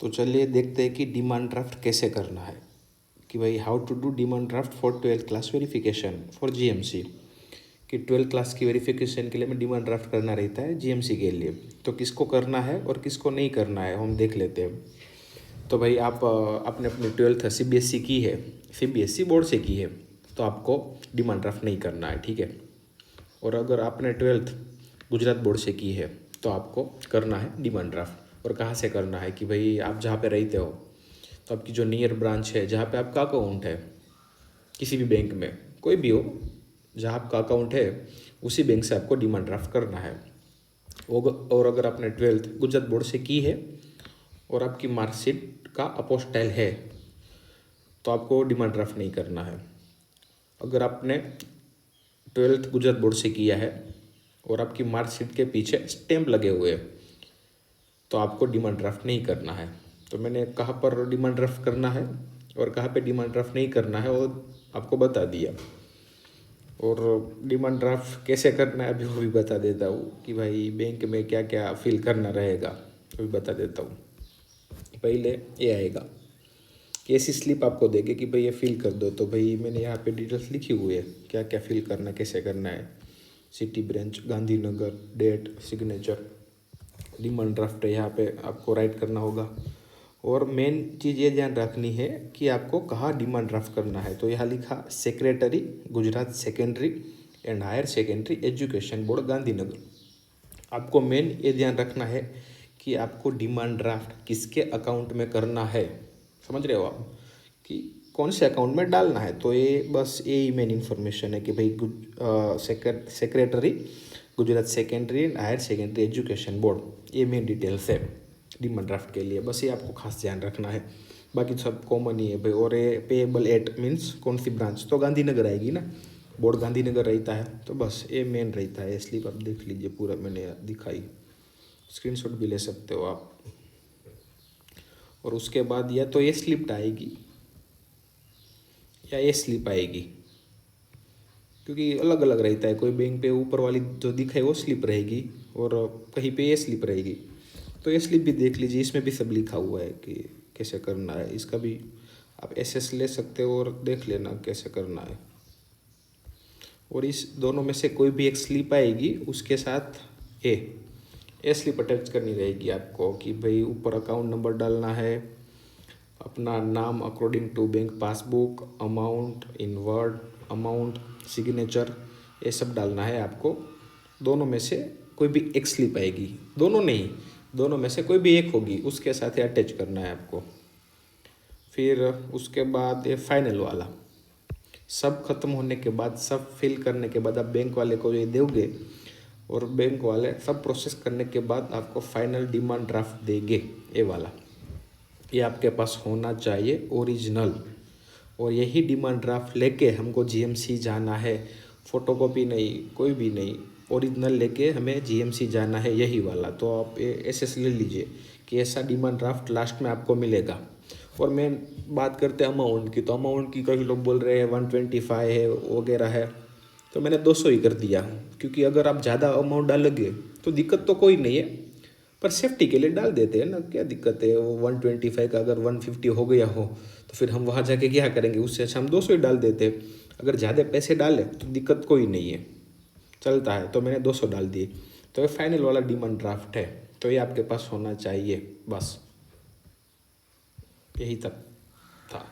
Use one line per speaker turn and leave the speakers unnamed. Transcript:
तो चलिए देखते हैं कि डिमांड ड्राफ्ट कैसे करना है, कि भाई how to do demand draft for 12th class verification for GMC. कि 12th क्लास की वेरिफिकेशन के लिए हमें डिमांड ड्राफ्ट करना रहता है जीएमसी के लिए। तो किसको करना है और किसको नहीं करना है हम देख लेते हैं। तो भाई आप आपने अपनी 12th सीबीएसई की है, सीबीएसई बोर्ड से की है, तो आपको डिमांड ड्राफ्ट नहीं करना है, ठीक है। और अगर आपने 12th गुजरात बोर्ड से की है तो आपको करना है डिमांड ड्राफ्ट। और कहाँ से करना है कि भाई आप जहाँ पे रहते हो तो आपकी जो नियर ब्रांच है, जहाँ पे आपका अकाउंट है, किसी भी बैंक में कोई भी हो, जहाँ आपका अकाउंट है उसी बैंक से आपको डिमांड ड्राफ्ट करना है। और अगर आपने 12th गुजरात बोर्ड से की है और आपकी मार्कशीट का अपोस्टाइल है तो आपको डिमांड ड्राफ्ट नहीं करना है। अगर आपने 12th गुजरात बोर्ड से किया है और आपकी मार्कशीट के पीछे स्टैंप लगे हुए हैं तो आपको डिमांड ड्राफ्ट नहीं करना है। तो मैंने कहाँ पर डिमांड ड्राफ्ट करना है और कहाँ पे डिमांड ड्राफ्ट नहीं करना है वो आपको बता दिया। और डिमांड ड्राफ्ट कैसे करना है अभी वो भी बता देता हूँ कि भाई बैंक में क्या क्या फिल करना रहेगा, वो भी बता देता हूँ। पहले ये आएगा कि ऐसी स्लिप आपको देगी कि भाई ये फिल कर दो। तो भाई मैंने यहाँ पे डिटेल्स लिखी हुई है क्या क्या फिल करना है, कैसे करना है। City branch Gandhinagar, date, signature, demand draft है यहाँ पे आपको राइट करना होगा। और मेन चीज़ ये ध्यान रखनी है कि आपको कहाँ डिमांड ड्राफ्ट करना है। तो यहाँ लिखा secretary Gujarat secondary and higher secondary education board Gandhinagar. आपको मेन ये ध्यान रखना है कि आपको डिमांड ड्राफ्ट किसके अकाउंट में करना है, समझ रहे हो आप, कि कौन से अकाउंट में डालना है। तो ये बस यही मेन इन्फॉर्मेशन है कि भाई secretary Gujarat secondary and higher secondary education board, ये मेन डिटेल्स है डिमांड ड्राफ्ट के लिए। बस ये आपको खास ध्यान रखना है, बाकी सब कॉमन ही है भाई। और ये पेएबल एट मीन्स कौन सी ब्रांच, तो गांधीनगर आएगी ना, बोर्ड गांधीनगर रहता है। तो बस ये मेन रहता है, स्लिप आप देख लीजिए पूरा मैंने दिखाई, स्क्रीनशॉट भी ले सकते हो आप। और उसके बाद या तो ये स्लिप आएगी या ये स्लिप आएगी, क्योंकि अलग अलग रहता है। कोई बैंक पे ऊपर वाली जो दिखाई वो स्लिप रहेगी और कहीं पे ये स्लिप रहेगी। तो ये स्लिप भी देख लीजिए, इसमें भी सब लिखा हुआ है कि कैसे करना है। इसका भी आप एसएस ले सकते हो और देख लेना कैसे करना है। और इस दोनों में से कोई भी एक स्लिप आएगी, उसके साथ ए स्लिप अटैच करनी रहेगी आपको कि भाई ऊपर अकाउंट नंबर डालना है, अपना नाम according to bank passbook, amount in word, amount, signature, ये सब डालना है आपको। दोनों में से कोई भी एक स्लिप आएगी, दोनों नहीं, दोनों में से कोई भी एक होगी, उसके साथ ही अटैच करना है आपको। फिर उसके बाद ये फाइनल वाला, सब खत्म होने के बाद, सब फिल करने के बाद आप बैंक वाले को ये दोगे और बैंक वाले सब प्रोसेस करने के बाद आपको फाइनल डिमांड ड्राफ्ट देंगे। ये वाला ये आपके पास होना चाहिए ओरिजिनल। और यही डिमांड ड्राफ्ट लेके हमको जीएमसी जाना है, फोटोकॉपी नहीं, कोई भी नहीं, ओरिजिनल लेके हमें जीएमसी जाना है, यही वाला। तो आप एसएस ले लीजिए कि ऐसा डिमांड ड्राफ्ट लास्ट में आपको मिलेगा। और मैं बात करते हैं अमाउंट की, तो अमाउंट की कई लोग बोल रहे हैं 125 है वगैरह है, तो मैंने 200 ही कर दिया। क्योंकि अगर आप ज़्यादा अमाउंट डालोगे तो दिक्कत तो कोई नहीं है, पर सेफ्टी के लिए डाल देते हैं ना, क्या दिक्कत है। वो 125 का अगर 150 हो गया हो तो फिर हम वहाँ जाके क्या करेंगे, उससे अच्छा हम 200 ही डाल देते। अगर ज़्यादा पैसे डालें तो दिक्कत कोई नहीं है, चलता है। तो मैंने 200 डाल दिए। तो ये फाइनल वाला डिमांड ड्राफ्ट है, तो ये आपके पास होना चाहिए, बस यही तक था।